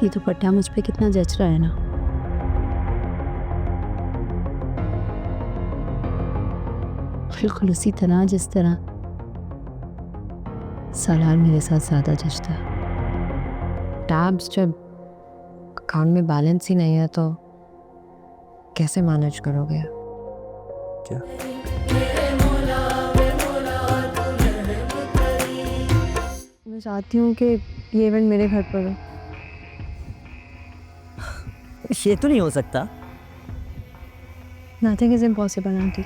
ये दुपट्टा मुझ पे कितना जच रहा है ना। बिल्कुल उसी तरह जिस तरह सालार मेरे साथ ज्यादा जचता है। टैब्स जब अकाउंट में बैलेंस ही नहीं है तो कैसे मैनेज करोगे? क्या? मैं चाहती हूँ कि ये इवेंट मेरे घर पर हो। ये तो नहीं हो सकता। Nothing is impossible aunty.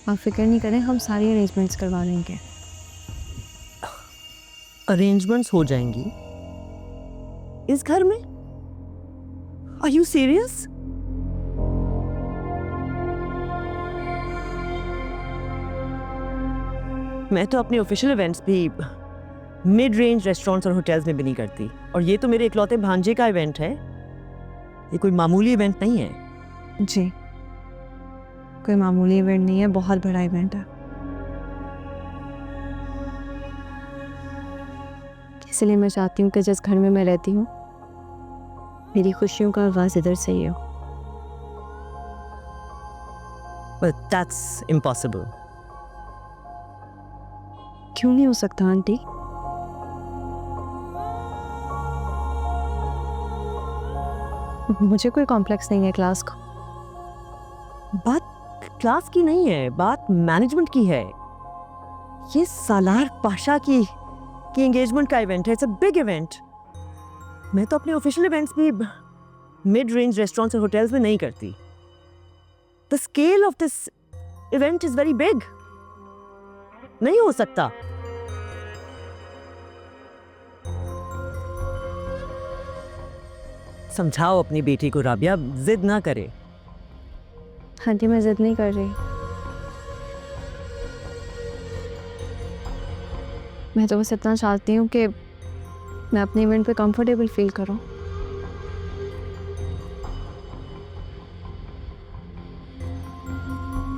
आप फिक्र नहीं करें, हम सारी अरेंजमेंट्स करवा लेंगे। अरेंजमेंट्स हो जाएंगी इस घर में? Are you serious? मैं तो अपने ऑफिशियल इवेंट्स भी मिड रेंज रेस्टोरेंट्स और होटल्स में भी नहीं करती, और ये तो मेरे इकलौते भांजे का इवेंट है। ये कोई मामूली इवेंट नहीं है। जी, कोई मामूली इवेंट नहीं है, बहुत बड़ा इवेंट है। इसलिए मैं चाहती हूँ कि जिस घर में मैं रहती हूँ मेरी खुशियों का आगाज इधर से ही हो। But that's impossible. क्यों नहीं हो सकता आंटी? मुझे कोई कॉम्प्लेक्स नहीं है क्लास का। बात क्लास की नहीं है, बात मैनेजमेंट की है। ये सालार पाशा की एंगेजमेंट का इवेंट है। It's a big event. मैं तो अपने ऑफिशियल इवेंट्स भी मिड रेंज रेस्टोरेंट्स और होटल्स में नहीं करती। The scale of this event is very big. नहीं हो सकता। समझाओ अपनी बेटी को राबिया, जिद ना करे। आंटी मैं जिद नहीं कर रही। मैं तो बस इतना चाहती हूँ कि मैं अपने इवेंट पे कंफर्टेबल फील करूँ।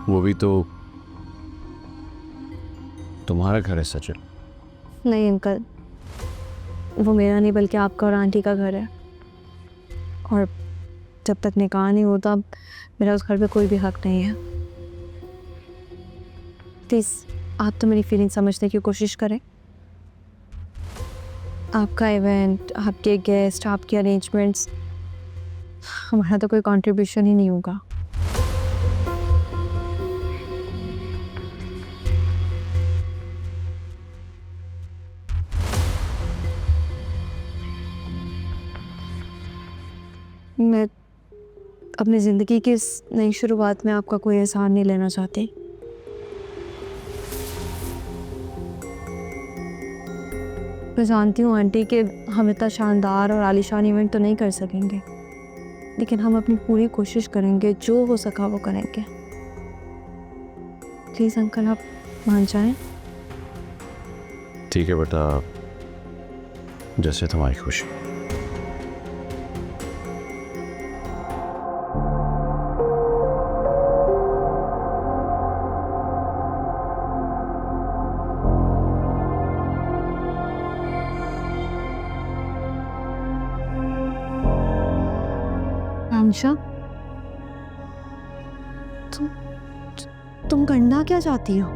वो भी तो तुम्हारा घर है सचिन। नहीं अंकल, वो मेरा नहीं बल्कि आपका और आंटी का घर है, और जब तक निकाह नहीं होता मेरा उस घर पे कोई भी हक नहीं है। प्लीज़ आप तो मेरी फीलिंग समझने की कोशिश करें। आपका इवेंट, आपके गेस्ट, आपके अरेंजमेंट्स, हमारा तो कोई कंट्रीब्यूशन ही नहीं होगा। मैं अपनी ज़िंदगी की इस नई शुरुआत में आपका कोई एहसान नहीं लेना चाहती। मैं जानती हूँ आंटी कि हम इतना शानदार और आलीशान इवेंट तो नहीं कर सकेंगे, लेकिन हम अपनी पूरी कोशिश करेंगे, जो हो सका वो करेंगे। प्लीज़ अंकल आप मान जाएं। ठीक है बेटा, जैसे तुम्हारी खुशी। आमशा, तुम करना क्या चाहती हो?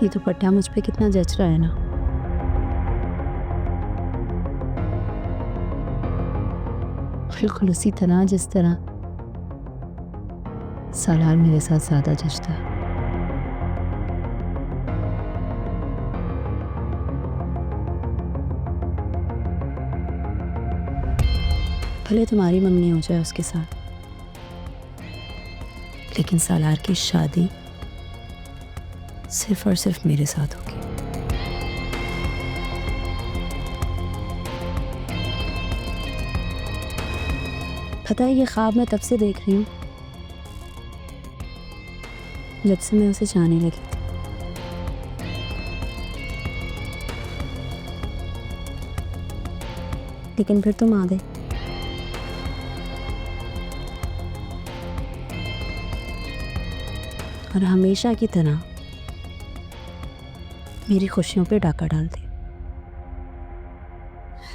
ये दुपट्टा मुझ पे कितना जच रहा है ना। बिल्कुल उसी तरह जिस तरह सालार मेरे साथ ज्यादा जचता है। भले तुम्हारी मंगनी हो जाए उसके साथ, लेकिन सालार की शादी सिर्फ और सिर्फ मेरे साथ होगी। पता है, ये ख्वाब मैं तब से देख रही हूँ जब से मैं उसे चाहने लगी थी। लेकिन फिर तुम आ गए। पर हमेशा की तरह मेरी खुशियों पे डाका डालती।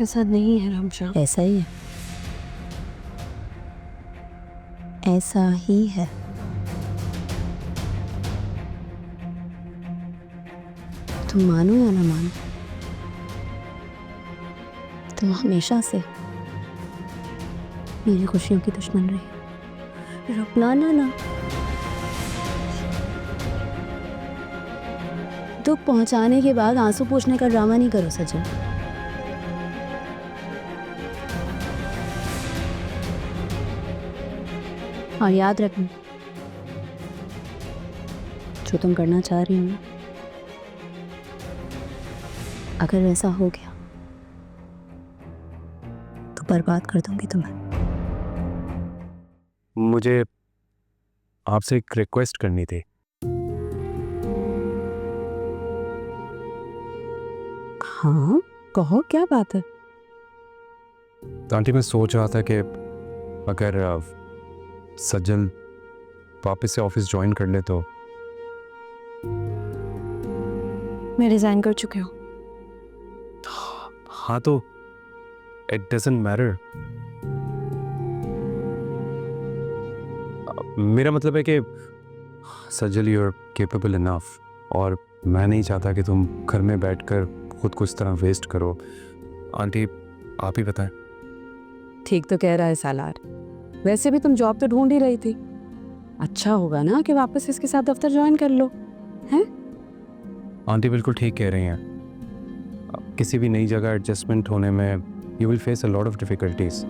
ऐसा नहीं है रामशा। ऐसा ही है, ऐसा ही है। तुम मानो या ना मानो, तुम हमेशा से मेरी खुशियों की दुश्मन रही। रुकना ना दुख पहुंचाने के बाद आंसू पूछने का ड्रामा नहीं करो सजन। और याद रखना, जो तुम करना चाह रही हो ना, अगर वैसा हो गया तो बर्बाद कर दूंगी तुम्हें। मुझे आपसे एक रिक्वेस्ट करनी थी। हाँ कहो, क्या बात है? तो आंटी मैं सोच रहा था कि अगर सज्जल वापस से ऑफिस ज्वाइन कर ले तो। मैं रिजाइन कर चुकी हूँ। हाँ तो इट डजंट मैटर। मेरा मतलब है कि Sajjal you are capable enough, और मैं नहीं चाहता कि तुम घर में बैठकर खुद को इस तरह वेस्ट करो। आंटी आप ही बताएं। ठीक तो कह रहा है सालार। वैसे भी तुम जॉब तो ढूंढ ही रही थी, अच्छा होगा ना कि वापस इसके साथ दफ्तर ज्वाइन कर लो, हैं? आंटी बिल्कुल ठीक कह रही हैं। किसी भी नई जगह एडजस्टमेंट होने में you will face a lot of difficulties,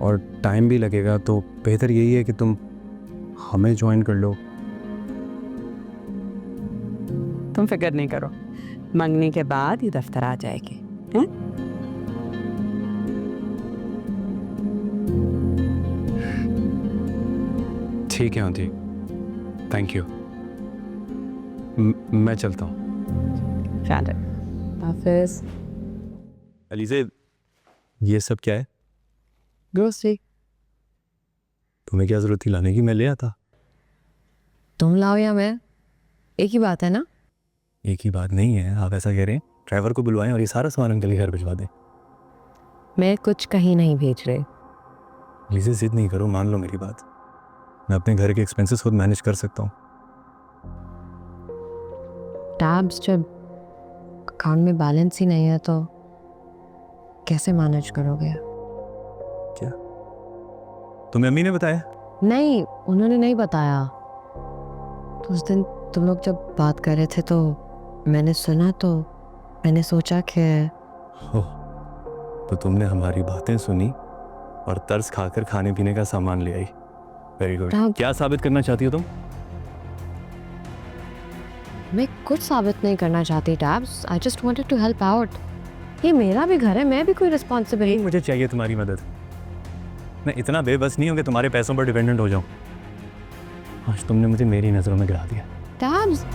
और टाइम भी लगेगा। तो बेहतर यही है कि तुम हमें ज्वाइन कर लो। तुम फिक्र नहीं करो, मंगनी के बाद ये दफ्तर आ जाएगी, हैं? ठीक है आंटी, थैंक यू। मैं चलता हूँ। हाफिज। अलीज़े, ये सब क्या है? ग्रोसरी। तुम्हें क्या जरूरत थी लाने की? मैं ले आता। तुम लाओ या मैं, एक ही बात है ना। एक ही बात नहीं है, आप ऐसा कह रहे हैं। ड्राइवर को बुलवाएं और ये सारा सामान अंकल के घर भिजवा दें। मैं कुछ कहीं नहीं भेज रहे। अलीज़े जिद नहीं करो, मान लो मेरी बात। मैं अपने घर के एक्सपेंसेस खुद मैनेज कर सकता हूँ। टैब्स जब अकाउंट में बैलेंस ही नहीं है तो कैसे मैनेज करोगे? क्या तुम्हें अम्मी ने बताया? नहीं, उन्होंने नहीं बताया। तो उस दिन तुम लोग जब बात कर रहे थे तो मैंने सुना, तो मैंने सोचा कि हो, तो तुमने हमारी बातें सुनी और तरस खाकर खाने पीने का सामान ले आई। Very good. क्या साबित करना चाहती हो तुम? मैं कुछ साबित नहीं करना चाहती टैब्स। I just wanted to help out. ये मेरा भी घर है, मैं भी कोई रिस्पॉन्सिबिलिटी। मुझे चाहिए तुम्हारी मदद। मैं इतना बेबस नहीं हूँ कि तुम्हारे पैसों पर डिपेंडेंट हो जाऊँ। आज तुमने मुझे मेरी नज़रों में गिरा दिया। टैब्स